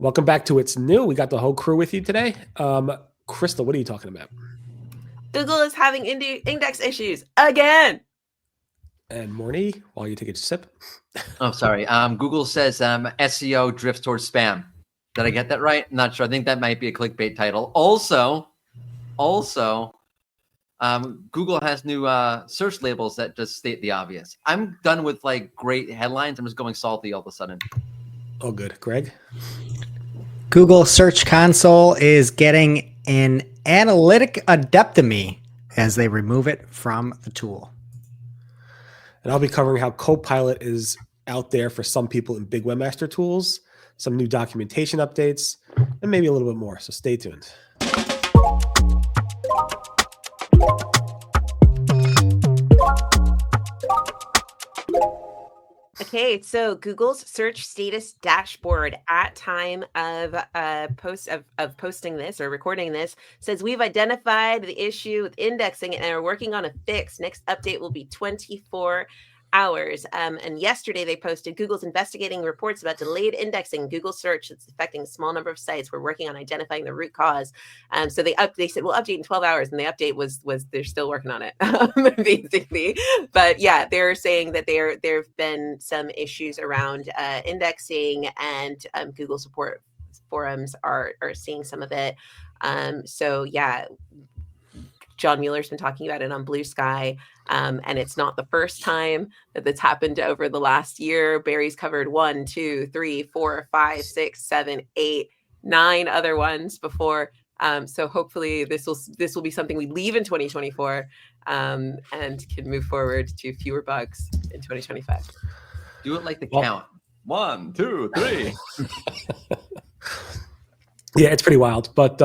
Welcome back to It's New. We got the whole crew with you today. Crystal, what are you talking about? Google is having index issues again. And Mordy, while you take a sip. Oh, sorry. Google says SEO drifts towards spam. Did I get that right? I'm not sure. I think that might be a clickbait title. Also, Google has new search labels that just state the obvious. I'm done with like great headlines. I'm just going salty all of a sudden. Oh, good. Greg? Google Search Console is getting an analytic adeptomy as they remove it from the tool. And I'll be covering how Copilot is out there for some people in big Webmaster Tools, some new documentation updates, and maybe a little bit more. So stay tuned. Okay, so Google's search status dashboard at time of posting this or recording this says we've identified the issue with indexing and are working on a fix. Next update will be 24 hours. And yesterday they posted Google's investigating reports about delayed indexing Google search. It's affecting a small number of sites. We're working on identifying the root cause. So they said we'll update in 12 hours, and the update was they're still working on it, basically. But yeah, they're saying that there have been some issues around indexing, and Google support forums are seeing some of it. So yeah, John Mueller's been talking about it on Blue Sky. And it's not the first time that that's happened over the last year. Barry's covered 1, 2, 3, 4, 5, 6, 7, 8, 9 other ones before. So hopefully this will be something we leave in 2024 and can move forward to fewer bugs in 2025. Do it like the count. 1, 2, 3. Yeah, it's pretty wild. But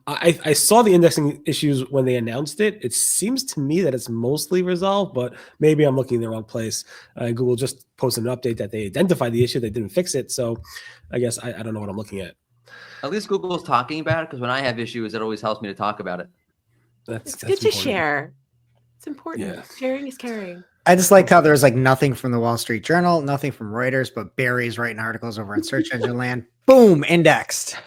I saw the indexing issues when they announced it. It seems to me that it's mostly resolved, but maybe I'm looking in the wrong place. Google just posted an update that they identified the issue. They didn't fix it. So I guess I don't know what I'm looking at. At least Google's talking about it, because when I have issues, it always helps me to talk about it. It's good to share. It's important. Yeah. Sharing is caring. I just liked how there's like nothing from the Wall Street Journal, nothing from Reuters, but Barry's writing articles over in Search Engine Land. Boom, indexed.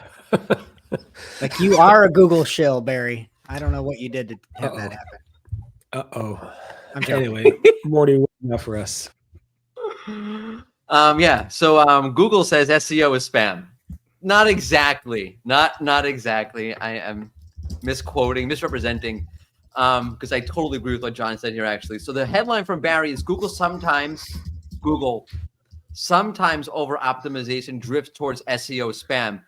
Like, you are a Google shill, Barry. I don't know what you did to have that happen. Anyway, Mordy, what enough for us? Yeah. So Google says SEO is spam. Not exactly. Not exactly. I am misrepresenting, because I totally agree with what John said here, actually. So the headline from Barry is Google sometimes over optimization drifts towards SEO spam.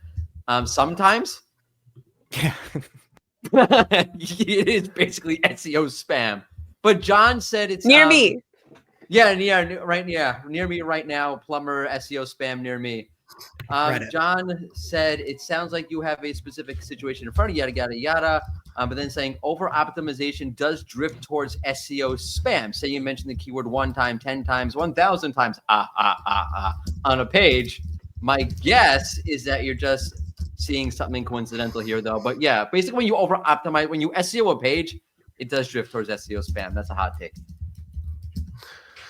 Sometimes. Yeah. It is basically SEO spam. But John said it's near me. Yeah, near me right now. Plumber SEO spam near me. John said it sounds like you have a specific situation in front of you, yada yada. But then saying over optimization does drift towards SEO spam. Say you mentioned the keyword 1 time, 10 times, 1,000 times on a page. My guess is that you're just seeing something coincidental here, though. But yeah, basically when you over optimize, when you SEO a page, it does drift towards SEO spam. That's a hot take.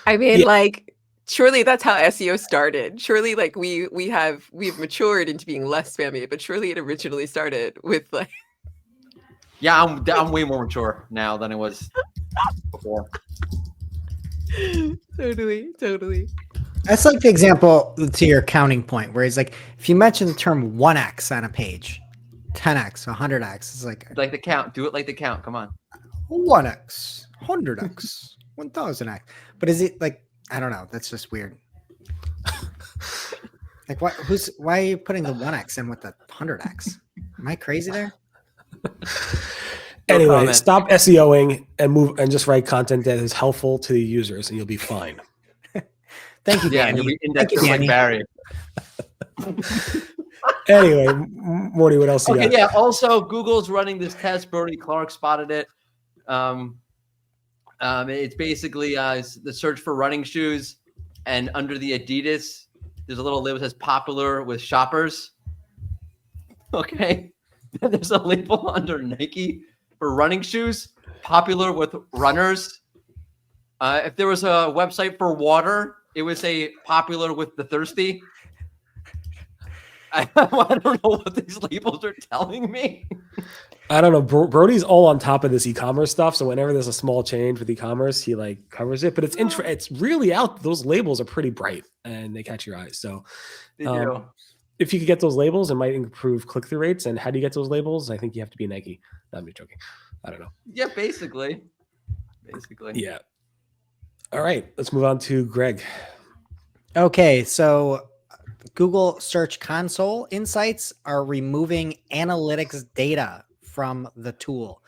I mean, like, surely that's how SEO started. Surely, like, we've matured into being less spammy, but surely it originally started with like. Yeah, I'm way more mature now than I was before. Totally. That's like the example to your counting point, where he's like, if you mention the term 1x on a page, 10x, 100x, it's like the count. Do it like the count. Come on. 1x, 100x, 1000x. But is it like, I don't know. That's just weird. Like, why are you putting the 1x in with the 100x? Am I crazy there? Anyway, stop SEOing and move and just write content that is helpful to the users, and you'll be fine. Thank you, Danny. You'll be indexed like Barry. Anyway, Morty, what else you got? Yeah. Also, Google's running this test. Bernie Clark spotted it. It's basically the search for running shoes, and under the Adidas, there's a little label that says "popular with shoppers." Okay, there's a label under Nike for running shoes, popular with runners. If there was a website for water, it would say popular with the thirsty. I don't know what these labels are telling me. I don't know. Brody's all on top of this e-commerce stuff. So whenever there's a small change with e-commerce, he like covers it. But it's really out. Those labels are pretty bright and they catch your eyes. So They do. if you could get those labels, it might improve click-through rates. And how do you get those labels? I think you have to be Nike. Not me joking. I don't know. Yeah, basically. Yeah. All right. Let's move on to Greg. Okay, so Google Search Console insights are removing analytics data from the tool.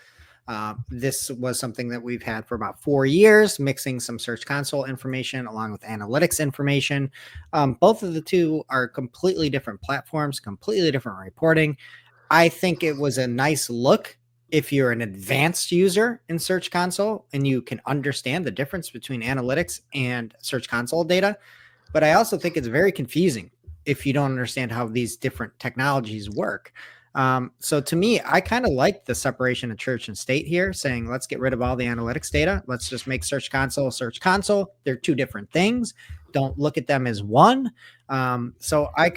This was something that we've had for about 4 years, mixing some Search Console information along with analytics information. Both of the two are completely different platforms, completely different reporting. I think it was a nice look if you're an advanced user in Search Console and you can understand the difference between analytics and Search Console data. But I also think it's very confusing if you don't understand how these different technologies work. So to me, I kind of like the separation of church and state here, saying, let's get rid of all the analytics data. Let's just make Search Console. They're two different things. Don't look at them as one. So I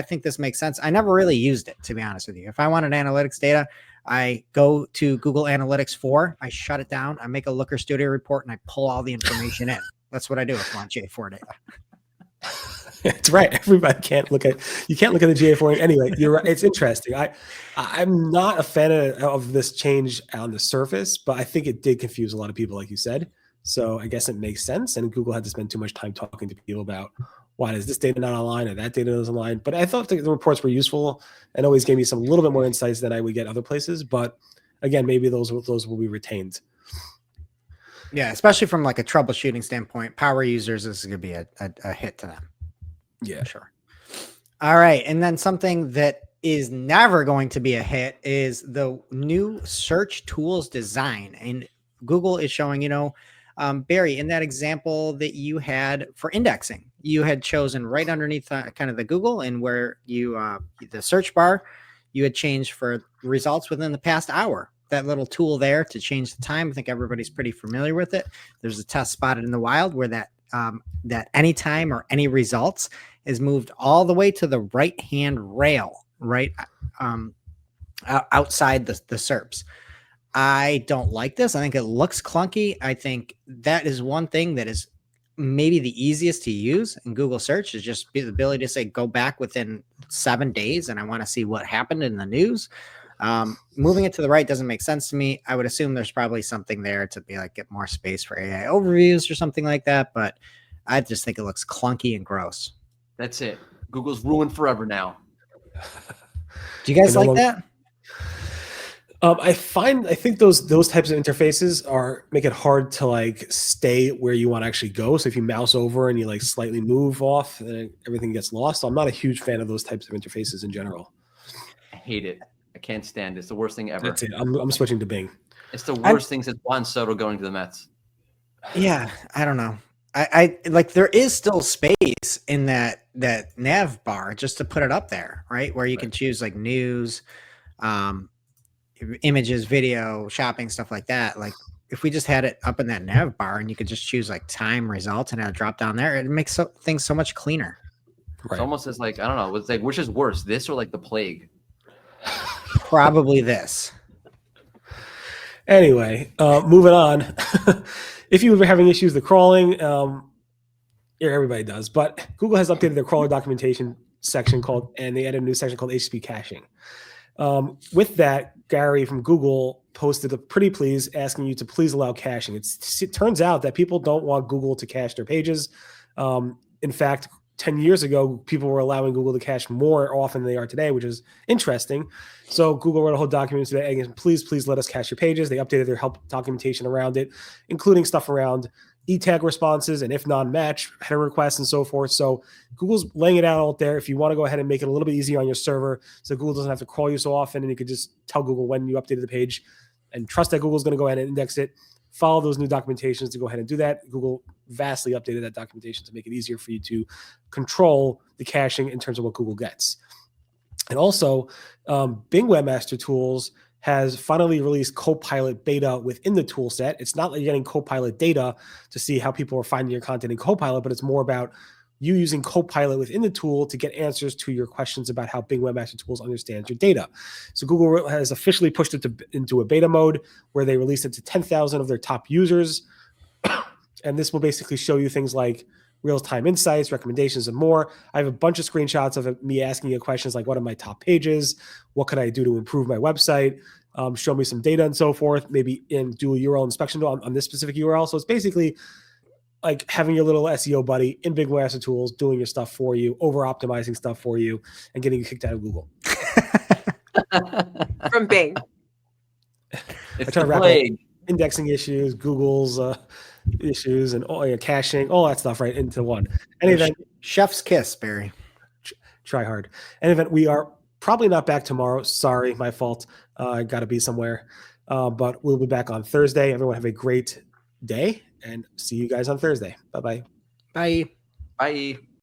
think this makes sense. I never really used it, to be honest with you. If I wanted analytics data, I go to Google Analytics 4, I shut it down, I make a Looker Studio report, and I pull all the information in. That's what I do if I want GA4 data. That's right. Everybody can't look at the GA4 anyway. You're right. It's interesting. I'm not a fan of this change on the surface, but I think it did confuse a lot of people, like you said. So I guess it makes sense. And Google had to spend too much time talking to people about why is this data not online or that data is online. But I thought the reports were useful and always gave me some little bit more insights than I would get other places. But again, maybe those will be retained. Yeah, especially from like a troubleshooting standpoint, power users, this is going to be a hit to them. Yeah, sure. All right. And then something that is never going to be a hit is the new search tools design. And Google is showing, Barry, in that example that you had for indexing, you had chosen right underneath kind of the Google and where you, the search bar, you had changed for results within the past hour. That little tool there to change the time. I think everybody's pretty familiar with it. There's a test spotted in the wild where that any time or any results is moved all the way to the right-hand rail, right outside the SERPs. I don't like this. I think it looks clunky. I think that is one thing that is maybe the easiest to use in Google search is just the ability to say, go back within 7 days and I want to see what happened in the news. Moving it to the right doesn't make sense to me. I would assume there's probably something there to be like, get more space for AI overviews or something like that. But I just think it looks clunky and gross. That's it. Google's ruined forever now. Do you guys like that? I think those types of interfaces make it hard to like stay where you want to actually go. So if you mouse over and you like slightly move off, then everything gets lost. So I'm not a huge fan of those types of interfaces in general. I hate it. I can't stand it. It's the worst thing ever. That's it. I'm switching to Bing. It's the worst thing since Juan Soto going to the Mets. Yeah, I don't know. I like there is still space in that nav bar just to put it up there, right? Where you can choose like news, images, video, shopping, stuff like that. Like if we just had it up in that nav bar and you could just choose like time, results, and have a drop down there, it makes things so much cleaner. Right. It's almost as like, I don't know, it's like which is worse, this or like the plague? Probably this. Anyway, moving on. If you were having issues with crawling, everybody does, but Google has updated their crawler documentation section and they added a new section called HTTP caching. With that, Gary from Google posted a pretty please asking you to please allow caching. It turns out that people don't want Google to cache their pages. In fact, 10 years ago, people were allowing Google to cache more often than they are today, which is interesting. So Google wrote a whole document today, and please let us cache your pages. They updated their help documentation around it, including stuff around ETag responses and if non-match header requests and so forth. So Google's laying it out out there if you want to go ahead and make it a little bit easier on your server so Google doesn't have to crawl you so often, and you could just tell Google when you updated the page and trust that Google's going to go ahead and index it. Follow those new documentations to go ahead and do that. Google vastly updated that documentation to make it easier for you to control the caching in terms of what Google gets. And also, Bing Webmaster Tools has finally released Copilot beta within the tool set. It's not like you're getting Copilot data to see how people are finding your content in Copilot, but it's more about you using Copilot within the tool to get answers to your questions about how Bing Webmaster Tools understands your data. So Google has officially pushed it into a beta mode where they released it to 10,000 of their top users. And this will basically show you things like real-time insights, recommendations, and more. I have a bunch of screenshots of me asking you questions like, what are my top pages? What can I do to improve my website? Show me some data and so forth, maybe do a URL inspection on this specific URL. So it's basically like having your little SEO buddy in Bing Webmaster Tools doing your stuff for you, over-optimizing stuff for you, and getting you kicked out of Google. From Bing. It's I try to the wrap up plague. indexing issues, Google's issues, and caching, all that stuff right into one. Any event, Chef's kiss, Barry. try hard. Any event, we are probably not back tomorrow. Sorry, my fault. I got to be somewhere. But we'll be back on Thursday. Everyone have a great day and see you guys on Thursday. Bye-bye. Bye. Bye.